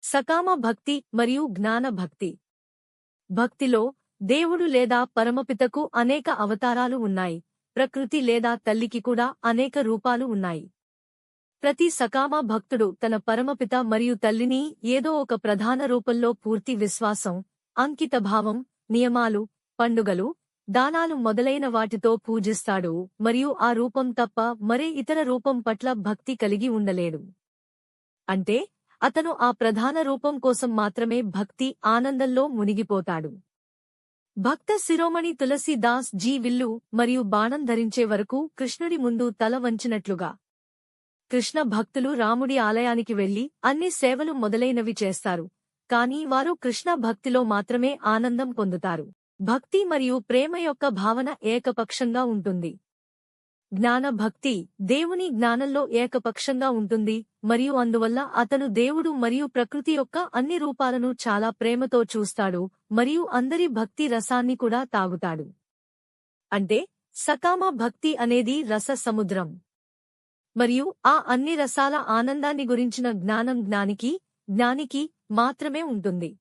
సకామ భక్తి మరియు జ్ఞాన భక్తి. భక్తిలో దేవుడు లేదా పరమపితకు అనేక అవతారాలు ఉన్నాయి. ప్రకృతి లేదా తల్లికి కూడా అనేక రూపాలు ఉన్నాయి. ప్రతి సకామ భక్తుడు తన పరమపిత మరియు తల్లిని ఏదో ఒక ప్రధాన రూపంలో పూర్తి విశ్వాసం, అంకితభావం, నియమాలు, పండుగలు, దానాలు మొదలైన వాటితో పూజిస్తాడు మరియు ఆ రూపం తప్ప మరే ఇతర రూపం పట్ల భక్తి కలిగి ఉండలేడు. అంటే అతను ఆ ప్రధాన రూపం కోసం మాత్రమే భక్తి ఆనందంలో మునిగిపోతాడు. భక్త శిరోమణి తులసీదాస్ జీ విల్లు మరియు బాణం ధరించే వరకు కృష్ణుడి ముందు తల వంచినట్లుగా. కృష్ణ భక్తులు రాముడి ఆలయానికి వెళ్లి అన్ని సేవలు మొదలైనవి చేస్తారు, కానీ వారు కృష్ణ భక్తిలో మాత్రమే ఆనందం పొందుతారు. భక్తి మరియు ప్రేమ యొక్క భావన ఏకపక్షంగా ఉంటుంది. జ్ఞాన భక్తి దేవుని జ్ఞానంలో ఏకపక్షంగా ఉంటుంది మరియు అందువల్ల అతను దేవుడు మరియు ప్రకృతి యొక్క అన్ని రూపాలను చాలా ప్రేమతో చూస్తాడు మరియు అందరి భక్తి రసాన్ని కూడా తాగుతాడు. అంటే సకామ భక్తి అనేది రస సముద్రం మరియు ఆ అన్ని రసాల ఆనందాన్ని గురించిన జ్ఞానం జ్ఞానికి మాత్రమే ఉంటుంది.